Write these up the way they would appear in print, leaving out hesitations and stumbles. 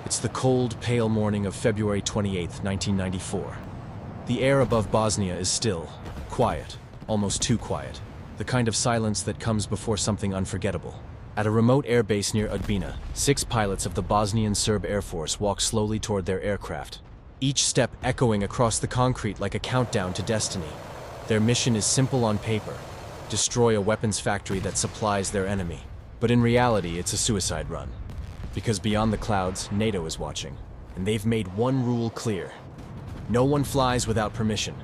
It's the cold, pale morning of February 28, 1994. The air above Bosnia is still, quiet, almost too quiet. The kind of silence that comes before something unforgettable. At a remote airbase near Udbina, 6 pilots of the Bosnian Serb Air Force walk slowly toward their aircraft, each step echoing across the concrete like a countdown to destiny. Their mission is simple on paper: destroy a weapons factory that supplies their enemy. But in reality, it's a suicide run. Because beyond the clouds, NATO is watching, and they've made one rule clear. No one flies without permission.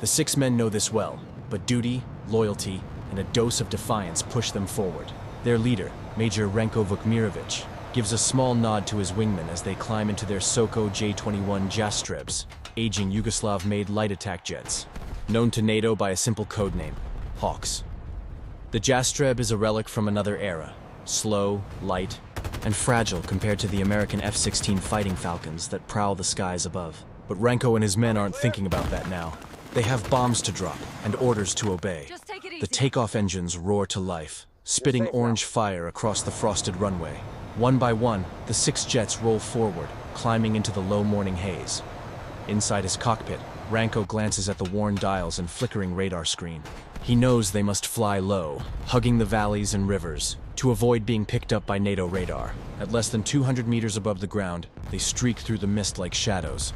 The 6 men know this well, but duty, loyalty, and a dose of defiance push them forward. Their leader, Major Ranko Vukmirovic, gives a small nod to his wingmen as they climb into their Soko J-21 Jastrebs, aging Yugoslav-made light attack jets, known to NATO by a simple codename: Hawks. The Jastreb is a relic from another era, slow, light, and fragile compared to the American F-16 fighting Falcons that prowl the skies above. But Ranko and his men aren't thinking about that now. They have bombs to drop and orders to obey. The takeoff engines roar to life, spitting orange fire across the frosted runway. One by one, the 6 jets roll forward, climbing into the low morning haze. Inside his cockpit, Ranko glances at the worn dials and flickering radar screen. He knows they must fly low, hugging the valleys and rivers, to avoid being picked up by NATO radar. At less than 200 meters above the ground, they streak through the mist like shadows.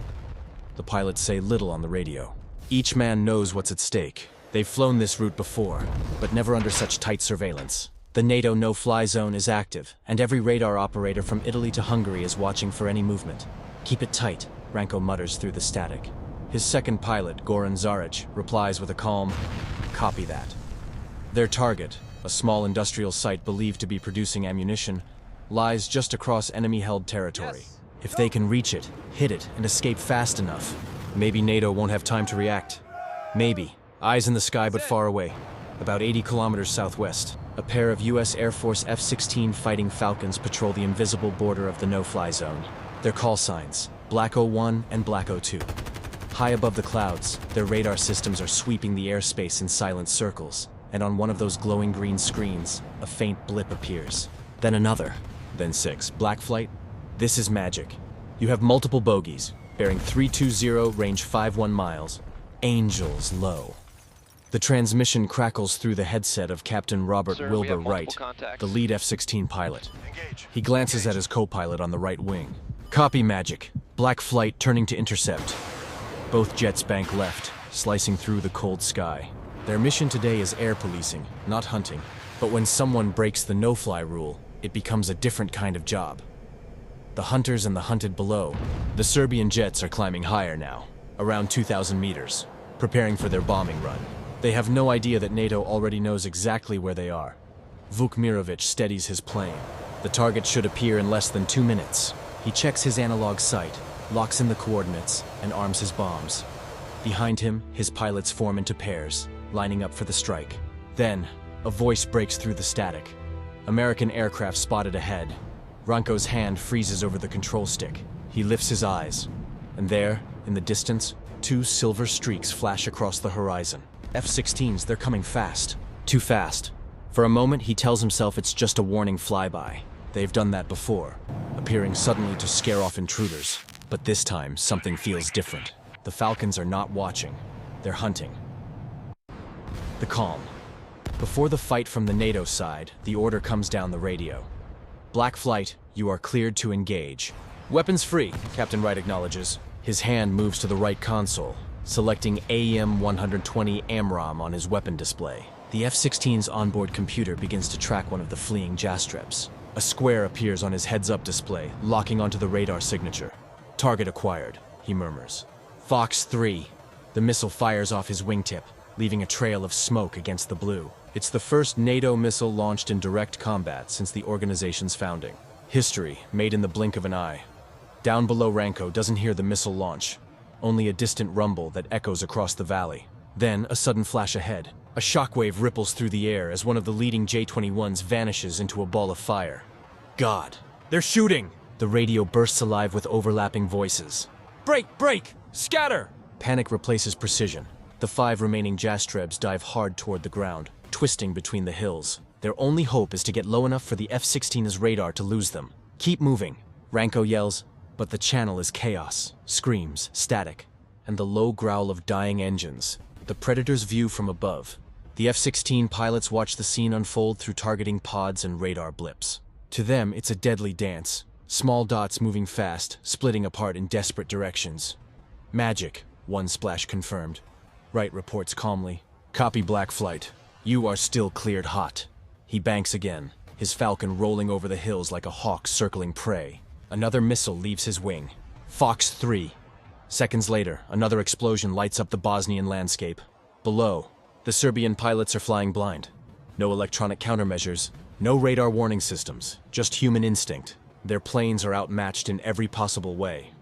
The pilots say little on the radio. Each man knows what's at stake. They've flown this route before, but never under such tight surveillance. The NATO no-fly zone is active, and every radar operator from Italy to Hungary is watching for any movement. "Keep it tight," Ranko mutters through the static. His second pilot, Goran Zaric, replies with a calm, "Copy that." Their target, a small industrial site believed to be producing ammunition, lies just across enemy-held territory. If they can reach it, hit it, and escape fast enough, maybe NATO won't have time to react. Maybe. Eyes in the sky but far away. About 80 kilometers southwest, a pair of U.S. Air Force F-16 fighting Falcons patrol the invisible border of the no-fly zone. Their call signs: Black 01 and Black 02. High above the clouds, their radar systems are sweeping the airspace in silent circles, and on one of those glowing green screens, a faint blip appears. Then another. Then 6. Black flight? This is magic. You have multiple bogies, bearing 320, range 51 miles. Angels low. The transmission crackles through the headset of Captain Robert Wilbur Wright, the lead F-16 pilot. He glances at his co-pilot on the right wing. "Copy, magic. Black flight turning to intercept." Both jets bank left, slicing through the cold sky. Their mission today is air policing, not hunting. But when someone breaks the no-fly rule, it becomes a different kind of job. The hunters and the hunted below. The Serbian jets are climbing higher now, around 2,000 meters, preparing for their bombing run. They have no idea that NATO already knows exactly where they are. Vukmirovic steadies his plane. The target should appear in less than 2 minutes. He checks his analog sight, locks in the coordinates, and arms his bombs. Behind him, his pilots form into pairs, lining up for the strike. Then, a voice breaks through the static. American aircraft spotted ahead. Ranko's hand freezes over the control stick. He lifts his eyes, and there, in the distance, 2 silver streaks flash across the horizon. F-16s, they're coming fast. Too fast. For a moment, he tells himself it's just a warning flyby. They've done that before, appearing suddenly to scare off intruders. But this time, something feels different. The Falcons are not watching. They're hunting. The calm. Before the fight from the NATO side, the order comes down the radio. "Black flight, you are cleared to engage." "Weapons free," Captain Wright acknowledges. His hand moves to the right console, selecting AM-120 AMRAAM on his weapon display. The F-16's onboard computer begins to track one of the fleeing Jastrebs. A square appears on his heads-up display, locking onto the radar signature. "Target acquired," he murmurs. "Fox 3. The missile fires off his wingtip, leaving a trail of smoke against the blue. It's the first NATO missile launched in direct combat since the organization's founding. History, made in the blink of an eye. Down below, Ranko doesn't hear the missile launch, only a distant rumble that echoes across the valley. Then, a sudden flash ahead. A shockwave ripples through the air as one of the leading J-21s vanishes into a ball of fire. God, they're shooting! The radio bursts alive with overlapping voices. "Break! Break! Scatter!" Panic replaces precision. The 5 remaining Jastrebs dive hard toward the ground, twisting between the hills. Their only hope is to get low enough for the F-16's radar to lose them. "Keep moving," Ranko yells. But the channel is chaos, screams, static, and the low growl of dying engines. The Predator's view from above. The F-16 pilots watch the scene unfold through targeting pods and radar blips. To them, it's a deadly dance. Small dots moving fast, splitting apart in desperate directions. Magic, one splash confirmed. Wright reports calmly. Copy Black Flight. You are still cleared hot. He banks again, his Falcon rolling over the hills like a hawk circling prey. Another missile leaves his wing. Fox 3. Seconds later, another explosion lights up the Bosnian landscape. Below, the Serbian pilots are flying blind. No electronic countermeasures, no radar warning systems, just human instinct. Their planes are outmatched in every possible way.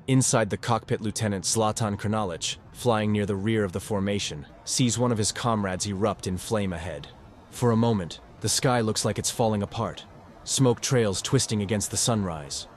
Inside the cockpit, Lieutenant Zlatan Krnalic, flying near the rear of the formation, sees one of his comrades erupt in flame ahead. For a moment, the sky looks like it's falling apart. Smoke trails twisting against the sunrise.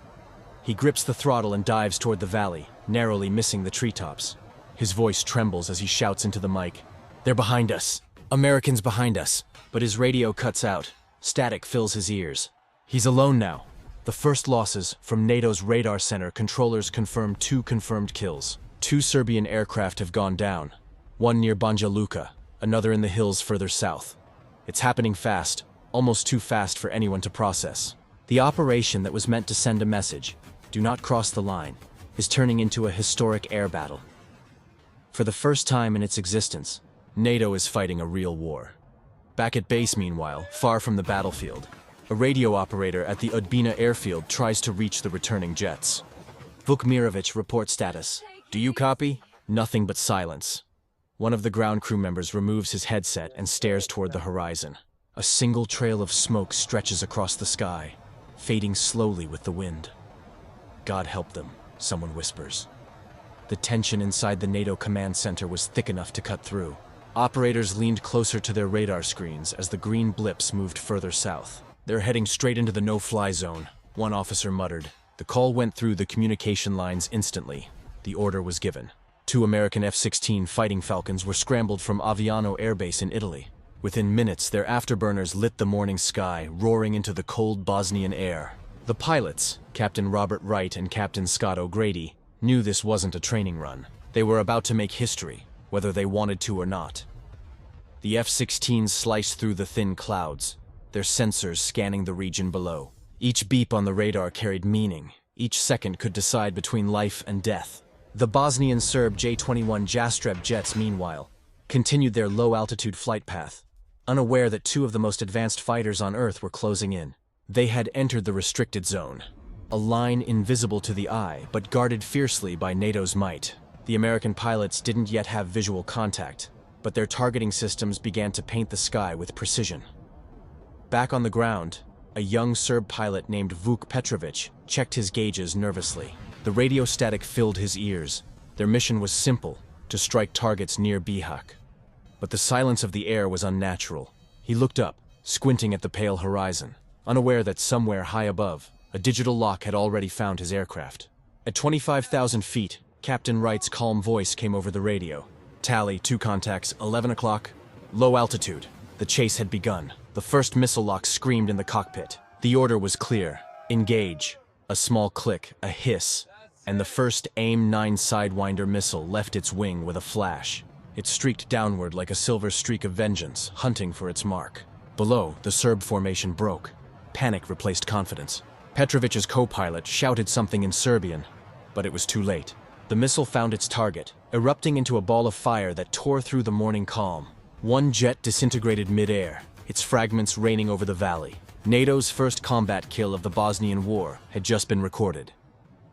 He grips the throttle and dives toward the valley, narrowly missing the treetops. His voice trembles as he shouts into the mic. They're behind us. Americans behind us. But his radio cuts out. Static fills his ears. He's alone now. The first losses from NATO's radar center controllers confirm 2 confirmed kills. 2 Serbian aircraft have gone down. One near Banja Luka, another in the hills further south. It's happening fast, almost too fast for anyone to process. The operation that was meant to send a message, do not cross the line, is turning into a historic air battle. For the first time in its existence, NATO is fighting a real war. Back at base, meanwhile, far from the battlefield, a radio operator at the Udbina airfield tries to reach the returning jets. Vukmirovic reports status. Do you copy? Nothing but silence. One of the ground crew members removes his headset and stares toward the horizon. A single trail of smoke stretches across the sky, fading slowly with the wind. God help them, someone whispers. The tension inside the NATO command center was thick enough to cut through. Operators leaned closer to their radar screens as the green blips moved further south. They're heading straight into the no-fly zone, one officer muttered. The call went through the communication lines instantly. The order was given. 2 American F-16 fighting Falcons were scrambled from Aviano Air Base in Italy. Within minutes, their afterburners lit the morning sky, roaring into the cold Bosnian air. The pilots, Captain Robert Wright and Captain Scott O'Grady, knew this wasn't a training run. They were about to make history, whether they wanted to or not. The F-16s sliced through the thin clouds, their sensors scanning the region below. Each beep on the radar carried meaning. Each second could decide between life and death. The Bosnian Serb J-21 Jastreb jets, meanwhile, continued their low-altitude flight path, unaware that 2 of the most advanced fighters on Earth were closing in. They had entered the restricted zone, a line invisible to the eye, but guarded fiercely by NATO's might. The American pilots didn't yet have visual contact, but their targeting systems began to paint the sky with precision. Back on the ground, a young Serb pilot named Vuk Petrovic checked his gauges nervously. The radio static filled his ears. Their mission was simple, to strike targets near Bihać. But the silence of the air was unnatural. He looked up, squinting at the pale horizon, unaware that somewhere high above, a digital lock had already found his aircraft. At 25,000 feet, Captain Wright's calm voice came over the radio. Tally, 2 contacts, 11 o'clock. Low altitude. The chase had begun. The first missile lock screamed in the cockpit. The order was clear. Engage. A small click, a hiss, and the first AIM-9 Sidewinder missile left its wing with a flash. It streaked downward like a silver streak of vengeance, hunting for its mark. Below, the Serb formation broke. Panic replaced confidence. Petrovic's co-pilot shouted something in Serbian, but it was too late. The missile found its target, erupting into a ball of fire that tore through the morning calm. One jet disintegrated mid-air, its fragments raining over the valley. NATO's first combat kill of the Bosnian War had just been recorded.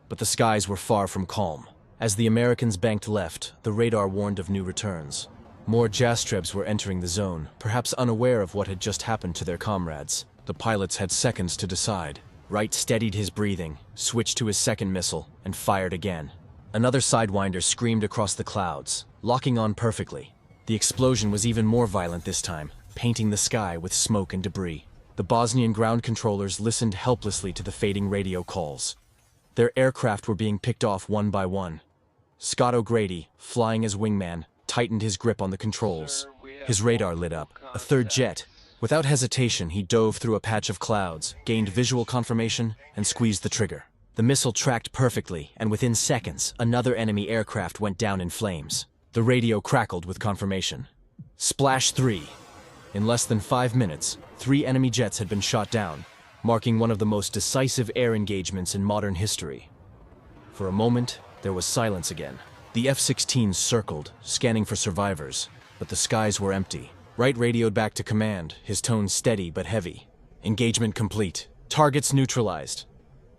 But the skies were far from calm. As the Americans banked left, the radar warned of new returns. More Jastrebs were entering the zone, perhaps unaware of what had just happened to their comrades. The pilots had seconds to decide. Wright steadied his breathing, switched to his second missile, and fired again. Another Sidewinder screamed across the clouds, locking on perfectly. The explosion was even more violent this time, painting the sky with smoke and debris. The Bosnian ground controllers listened helplessly to the fading radio calls. Their aircraft were being picked off one by one. Scott O'Grady, flying as wingman, tightened his grip on the controls. His radar lit up. A third jet. Without hesitation, he dove through a patch of clouds, gained visual confirmation, and squeezed the trigger. The missile tracked perfectly, and within seconds, another enemy aircraft went down in flames. The radio crackled with confirmation. Splash 3. In less than 5 minutes, 3 enemy jets had been shot down, marking one of the most decisive air engagements in modern history. For a moment, there was silence again. The F-16 circled, scanning for survivors, but the skies were empty. Wright radioed back to command, his tone steady but heavy. Engagement complete. Targets neutralized.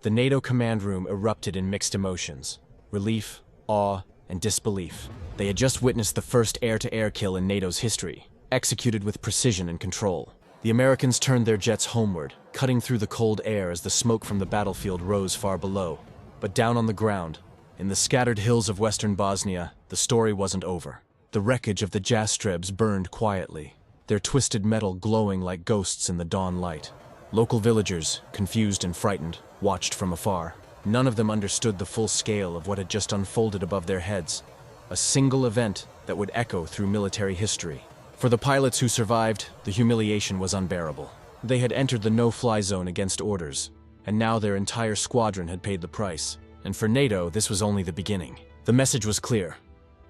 The NATO command room erupted in mixed emotions. Relief, awe, and disbelief. They had just witnessed the first air-to-air kill in NATO's history, executed with precision and control. The Americans turned their jets homeward, cutting through the cold air as the smoke from the battlefield rose far below. But down on the ground, in the scattered hills of western Bosnia, the story wasn't over. The wreckage of the Jastrebs burned quietly, their twisted metal glowing like ghosts in the dawn light. Local villagers, confused and frightened, watched from afar. None of them understood the full scale of what had just unfolded above their heads. A single event that would echo through military history. For the pilots who survived, the humiliation was unbearable. They had entered the no-fly zone against orders, and now their entire squadron had paid the price. And for NATO, this was only the beginning. The message was clear.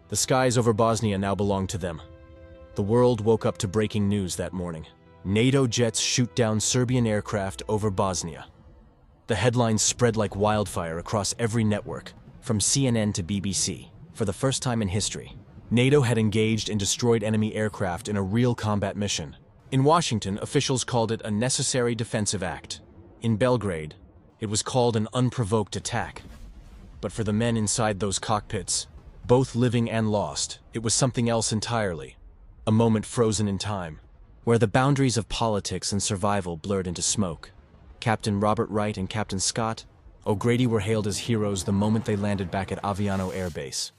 The skies over Bosnia now belonged to them. The world woke up to breaking news that morning. NATO jets shoot down Serbian aircraft over Bosnia. The headlines spread like wildfire across every network, from CNN to BBC. For the first time in history, NATO had engaged and destroyed enemy aircraft in a real combat mission. In Washington, officials called it a necessary defensive act. In Belgrade, it was called an unprovoked attack. But for the men inside those cockpits, both living and lost, it was something else entirely. A moment frozen in time, where the boundaries of politics and survival blurred into smoke. Captain Robert Wright and Captain Scott O'Grady were hailed as heroes the moment they landed back at Aviano Air Base.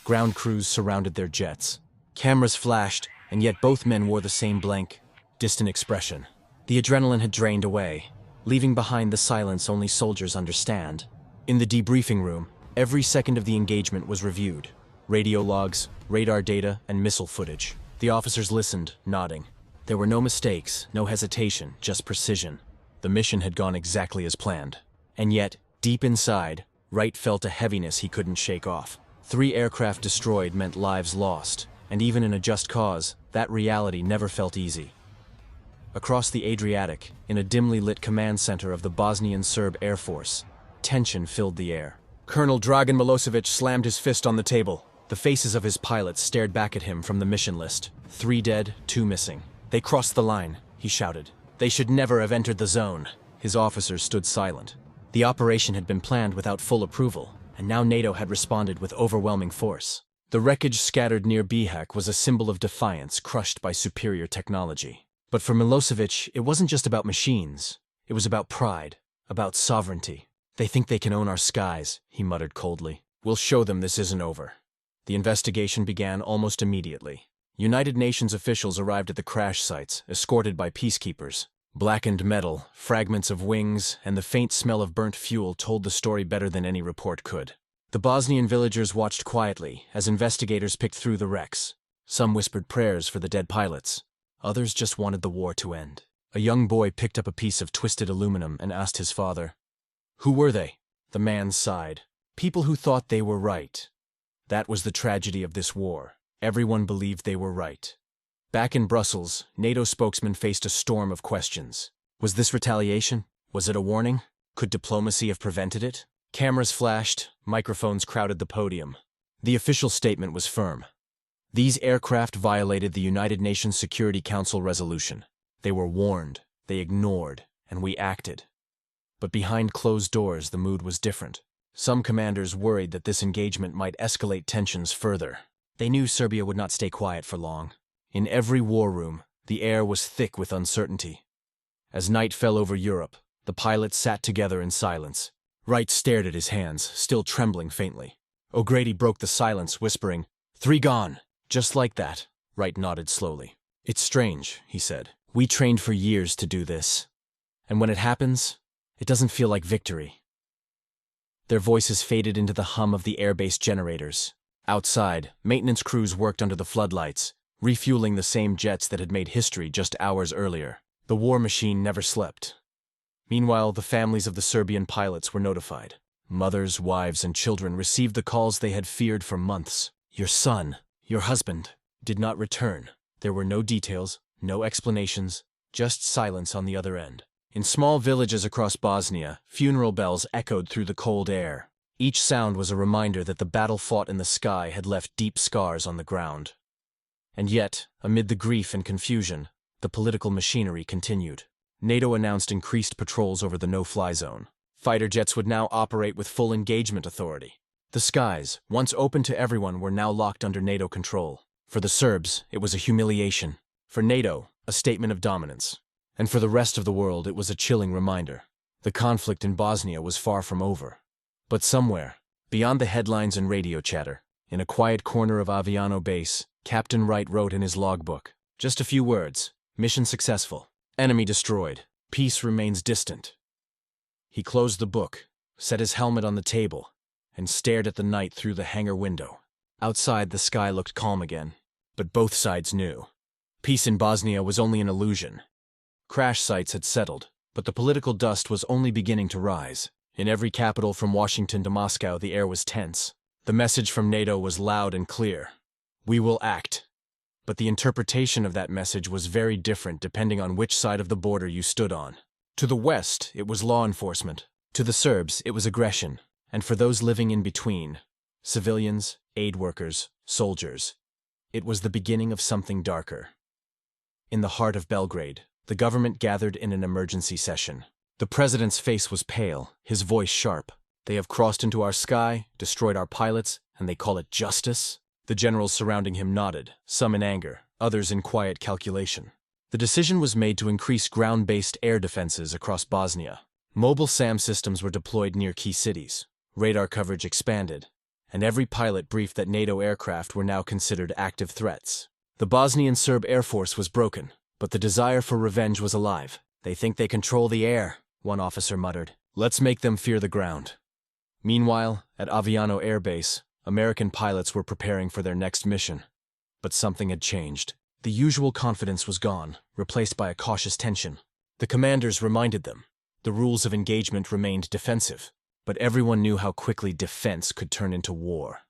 Ground crews surrounded their jets. Cameras flashed, and yet both men wore the same blank, distant expression. The adrenaline had drained away, leaving behind the silence only soldiers understand. In the debriefing room, every second of the engagement was reviewed. Radio logs, radar data, and missile footage. The officers listened, nodding. There were no mistakes, no hesitation, just precision. The mission had gone exactly as planned. And yet, deep inside, Wright felt a heaviness he couldn't shake off. 3 aircraft destroyed meant lives lost, and even in a just cause, that reality never felt easy. Across the Adriatic, in a dimly lit command center of the Bosnian Serb Air Force, tension filled the air. Colonel Dragan Milosevic slammed his fist on the table. The faces of his pilots stared back at him from the mission list. 3 dead, 2 missing. They crossed the line, he shouted. They should never have entered the zone. His officers stood silent. The operation had been planned without full approval, and now NATO had responded with overwhelming force. The wreckage scattered near Bihać was a symbol of defiance crushed by superior technology. But for Milosevic, it wasn't just about machines. It was about pride, about sovereignty. They think they can own our skies, he muttered coldly. We'll show them this isn't over. The investigation began almost immediately. United Nations officials arrived at the crash sites, escorted by peacekeepers. Blackened metal, fragments of wings, and the faint smell of burnt fuel told the story better than any report could. The Bosnian villagers watched quietly as investigators picked through the wrecks. Some whispered prayers for the dead pilots. Others just wanted the war to end. A young boy picked up a piece of twisted aluminum and asked his father, "Who were they?" The man sighed. People who thought they were right. That was the tragedy of this war. Everyone believed they were right. Back in Brussels, NATO spokesmen faced a storm of questions. Was this retaliation? Was it a warning? Could diplomacy have prevented it? Cameras flashed, microphones crowded the podium. The official statement was firm. These aircraft violated the United Nations Security Council resolution. They were warned, they ignored, and we acted. But behind closed doors, the mood was different. Some commanders worried that this engagement might escalate tensions further. They knew Serbia would not stay quiet for long. In every war room, the air was thick with uncertainty. As night fell over Europe, the pilots sat together in silence. Wright stared at his hands, still trembling faintly. O'Grady broke the silence, whispering, "3 gone." Just like that, Wright nodded slowly. "It's strange," he said. "We trained for years to do this. And when it happens, it doesn't feel like victory." Their voices faded into the hum of the airbase generators. Outside, maintenance crews worked under the floodlights, refueling the same jets that had made history just hours earlier. The war machine never slept. Meanwhile, the families of the Serbian pilots were notified. Mothers, wives, and children received the calls they had feared for months. Your son, your husband, did not return. There were no details, no explanations, just silence on the other end. In small villages across Bosnia, funeral bells echoed through the cold air. Each sound was a reminder that the battle fought in the sky had left deep scars on the ground. And yet, amid the grief and confusion, the political machinery continued. NATO announced increased patrols over the no-fly zone. Fighter jets would now operate with full engagement authority. The skies, once open to everyone, were now locked under NATO control. For the Serbs, it was a humiliation. For NATO, a statement of dominance. And for the rest of the world, it was a chilling reminder. The conflict in Bosnia was far from over. But somewhere, beyond the headlines and radio chatter, in a quiet corner of Aviano base, Captain Wright wrote in his logbook, just a few words: mission successful, enemy destroyed, peace remains distant. He closed the book, set his helmet on the table, and stared at the night through the hangar window. Outside, the sky looked calm again, but both sides knew. Peace in Bosnia was only an illusion. Crash sites had settled, but the political dust was only beginning to rise. In every capital from Washington to Moscow, the air was tense. The message from NATO was loud and clear. We will act. But the interpretation of that message was very different depending on which side of the border you stood on. To the west, it was law enforcement. To the Serbs, it was aggression. And for those living in between, civilians, aid workers, soldiers, it was the beginning of something darker. In the heart of Belgrade, the government gathered in an emergency session. The president's face was pale, his voice sharp. They have crossed into our sky, destroyed our pilots, and they call it justice? The generals surrounding him nodded, some in anger, others in quiet calculation. The decision was made to increase ground-based air defenses across Bosnia. Mobile SAM systems were deployed near key cities. Radar coverage expanded, and every pilot briefed that NATO aircraft were now considered active threats. The Bosnian Serb Air Force was broken, but the desire for revenge was alive. They think they control the air, one officer muttered. Let's make them fear the ground. Meanwhile, at Aviano Air Base, American pilots were preparing for their next mission. But something had changed. The usual confidence was gone, replaced by a cautious tension. The commanders reminded them. The rules of engagement remained defensive, but everyone knew how quickly defense could turn into war.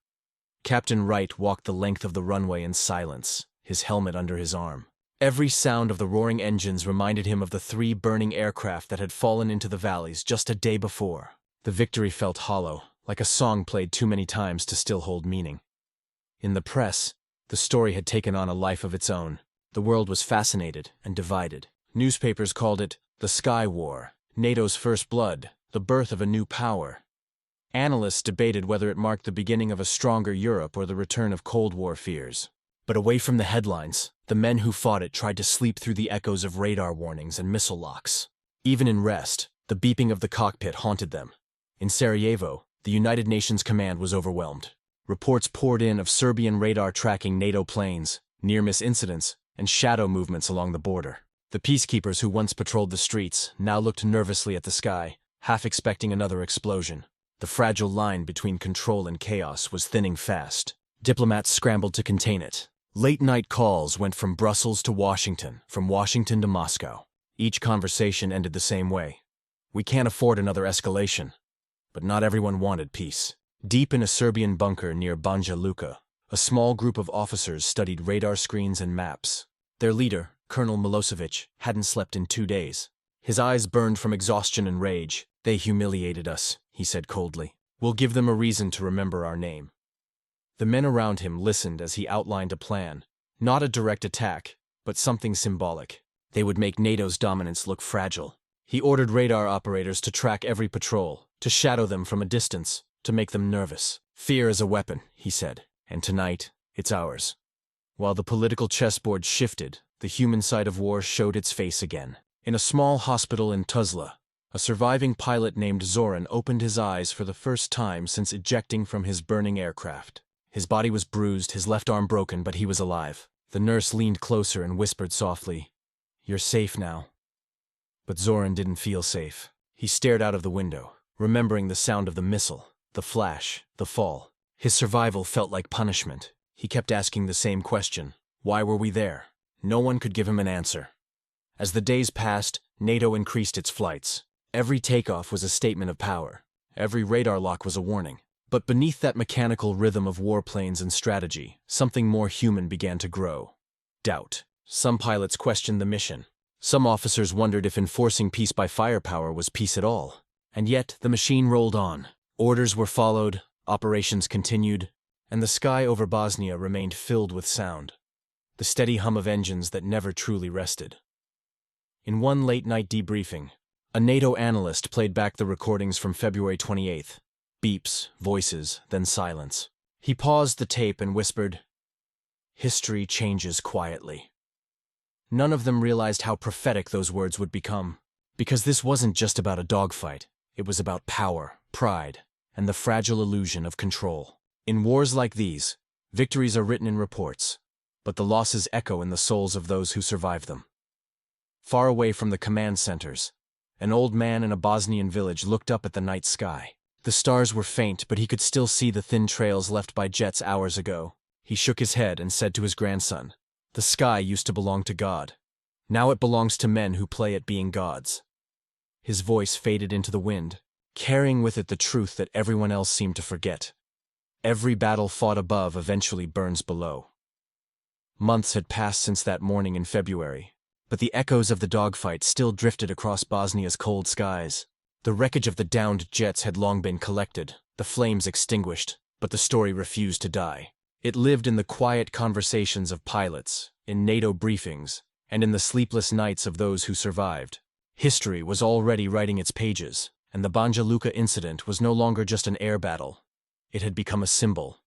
Captain Wright walked the length of the runway in silence, his helmet under his arm. Every sound of the roaring engines reminded him of the 3 burning aircraft that had fallen into the valleys just a day before. The victory felt hollow, like a song played too many times to still hold meaning. In the press, the story had taken on a life of its own. The world was fascinated and divided. Newspapers called it the Sky War, NATO's first blood, the birth of a new power. Analysts debated whether it marked the beginning of a stronger Europe or the return of Cold War fears. But away from the headlines, the men who fought it tried to sleep through the echoes of radar warnings and missile locks. Even in rest, the beeping of the cockpit haunted them. In Sarajevo, the United Nations command was overwhelmed. Reports poured in of Serbian radar tracking NATO planes, near-miss incidents, and shadow movements along the border. The peacekeepers who once patrolled the streets now looked nervously at the sky, half expecting another explosion. The fragile line between control and chaos was thinning fast. Diplomats scrambled to contain it. Late-night calls went from Brussels to Washington, from Washington to Moscow. Each conversation ended the same way. We can't afford another escalation. But not everyone wanted peace. Deep in a Serbian bunker near Banja Luka, a small group of officers studied radar screens and maps. Their leader, Colonel Milosevic, hadn't slept in 2 days. His eyes burned from exhaustion and rage. They humiliated us, he said coldly. We'll give them a reason to remember our name. The men around him listened as he outlined a plan. Not a direct attack, but something symbolic. They would make NATO's dominance look fragile. He ordered radar operators to track every patrol, to shadow them from a distance, to make them nervous. Fear is a weapon, he said, and tonight, it's ours. While the political chessboard shifted, the human side of war showed its face again. In a small hospital in Tuzla, a surviving pilot named Zoran opened his eyes for the first time since ejecting from his burning aircraft. His body was bruised, his left arm broken, but he was alive. The nurse leaned closer and whispered softly, "You're safe now." But Zoran didn't feel safe. He stared out of the window, remembering the sound of the missile, the flash, the fall. His survival felt like punishment. He kept asking the same question. Why were we there? No one could give him an answer. As the days passed, NATO increased its flights. Every takeoff was a statement of power. Every radar lock was a warning. But beneath that mechanical rhythm of warplanes and strategy, something more human began to grow. Doubt. Some pilots questioned the mission. Some officers wondered if enforcing peace by firepower was peace at all. And yet, the machine rolled on. Orders were followed, operations continued, and the sky over Bosnia remained filled with sound. The steady hum of engines that never truly rested. In one late-night debriefing, a NATO analyst played back the recordings from February 28th. Beeps, voices, then silence. He paused the tape and whispered, "History changes quietly." None of them realized how prophetic those words would become, because this wasn't just about a dogfight. It was about power, pride, and the fragile illusion of control. In wars like these, victories are written in reports, but the losses echo in the souls of those who survive them. Far away from the command centers, an old man in a Bosnian village looked up at the night sky. The stars were faint, but he could still see the thin trails left by jets hours ago. He shook his head and said to his grandson, "The sky used to belong to God. Now it belongs to men who play at being gods." His voice faded into the wind, carrying with it the truth that everyone else seemed to forget. Every battle fought above eventually burns below. Months had passed since that morning in February, but the echoes of the dogfight still drifted across Bosnia's cold skies. The wreckage of the downed jets had long been collected, the flames extinguished, but the story refused to die. It lived in the quiet conversations of pilots, in NATO briefings, and in the sleepless nights of those who survived. History was already writing its pages, and the Banja Luka incident was no longer just an air battle. It had become a symbol.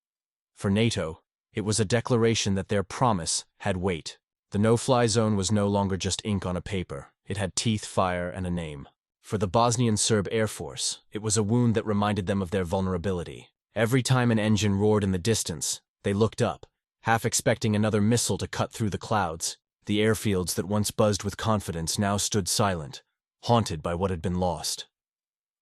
For NATO, it was a declaration that their promise had weight. The no-fly zone was no longer just ink on a paper. It had teeth, fire, and a name. For the Bosnian Serb Air Force, it was a wound that reminded them of their vulnerability. Every time an engine roared in the distance, they looked up, half expecting another missile to cut through the clouds. The airfields that once buzzed with confidence now stood silent, haunted by what had been lost.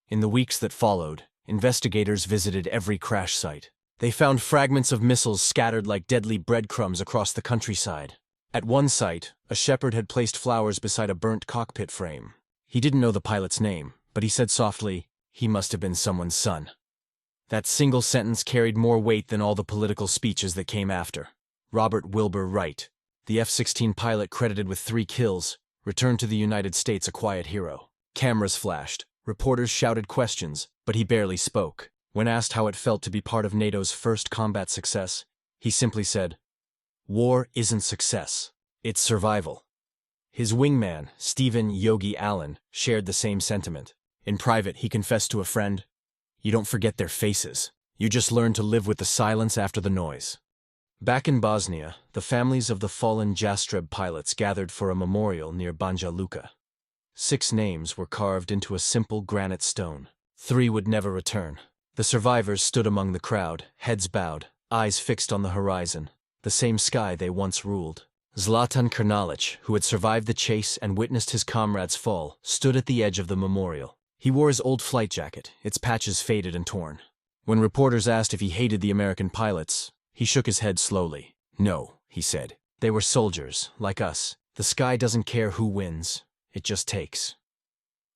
In the weeks that followed, investigators visited every crash site. They found fragments of missiles scattered like deadly breadcrumbs across the countryside. At one site, a shepherd had placed flowers beside a burnt cockpit frame. He didn't know the pilot's name, but he said softly, "He must have been someone's son." That single sentence carried more weight than all the political speeches that came after. Robert Wilbur Wright, the F-16 pilot credited with 3 kills, returned to the United States a quiet hero. Cameras flashed, reporters shouted questions, but he barely spoke. When asked how it felt to be part of NATO's first combat success, he simply said, "War isn't success, it's survival." His wingman, Stephen Yogi Allen, shared the same sentiment. In private, he confessed to a friend, "You don't forget their faces. You just learn to live with the silence after the noise." Back in Bosnia, the families of the fallen Jastreb pilots gathered for a memorial near Banja Luka. 6 names were carved into a simple granite stone. 3 would never return. The survivors stood among the crowd, heads bowed, eyes fixed on the horizon, the same sky they once ruled. Zlatan Krnalic, who had survived the chase and witnessed his comrades fall, stood at the edge of the memorial. He wore his old flight jacket, its patches faded and torn. When reporters asked if he hated the American pilots, he shook his head slowly. "No," he said. "They were soldiers, like us. The sky doesn't care who wins, it just takes."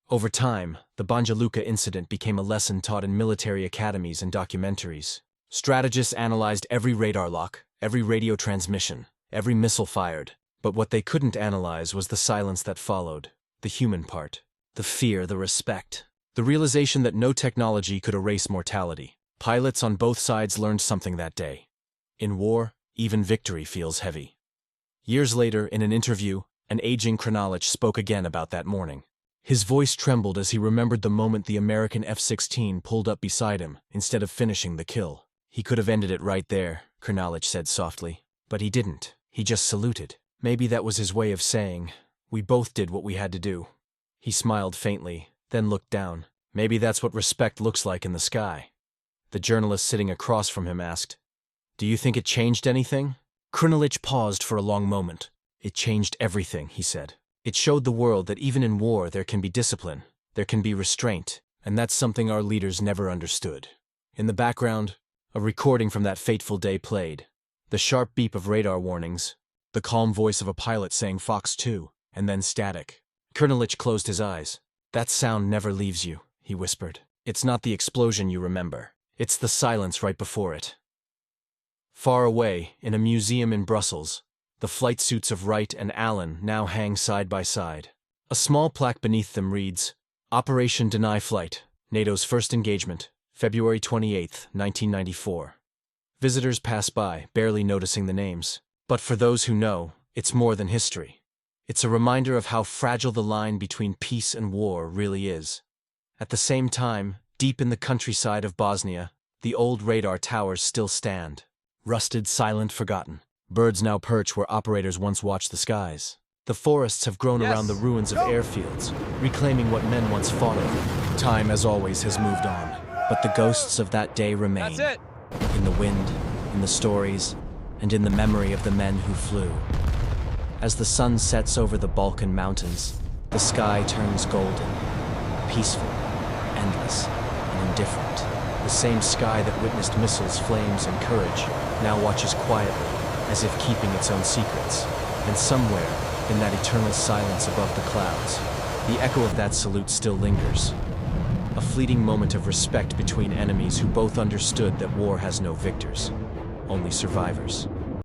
Over time, the Banja Luka incident became a lesson taught in military academies and documentaries. Strategists analyzed every radar lock, every radio transmission, every missile fired, but what they couldn't analyze was the silence that followed, the human part, the fear, the respect, the realization that no technology could erase mortality. Pilots on both sides learned something that day. In war, even victory feels heavy. Years later, in an interview, an aging Krnalic spoke again about that morning. His voice trembled as he remembered the moment the American F-16 pulled up beside him instead of finishing the kill. "He could have ended it right there," Krnalic said softly. "But he didn't. He just saluted." Maybe that was his way of saying, "We both did what we had to do." He smiled faintly, then looked down. Maybe that's what respect looks like in the sky. The journalist sitting across from him asked, "Do you think it changed anything?" Krnalic paused for a long moment. "It changed everything," he said. "It showed the world that even in war there can be discipline, there can be restraint, and that's something our leaders never understood." In the background, a recording from that fateful day played. The sharp beep of radar warnings, the calm voice of a pilot saying Fox 2, and then static. Krnalic closed his eyes. "That sound never leaves you," he whispered. It's not the explosion you remember. It's the silence right before it. Far away, in a museum in Brussels, the flight suits of Wright and Allen now hang side by side. A small plaque beneath them reads, Operation Deny Flight, NATO's first engagement, February 28, 1994. Visitors pass by, barely noticing the names. But for those who know, it's more than history. It's a reminder of how fragile the line between peace and war really is. At the same time, deep in the countryside of Bosnia, the old radar towers still stand. Rusted, silent, forgotten. Birds now perch where operators once watched the skies. The forests have grown around the ruins of airfields, reclaiming what men once fought over. Time, as always, has moved on, but the ghosts of that day remain. That's it. In the wind, in the stories, and in the memory of the men who flew. As the sun sets over the Balkan mountains, the sky turns golden, peaceful, endless, and indifferent. The same sky that witnessed missiles, flames, and courage now watches quietly, as if keeping its own secrets. And somewhere, in that eternal silence above the clouds, the echo of that salute still lingers. A fleeting moment of respect between enemies who both understood that war has no victors, only survivors.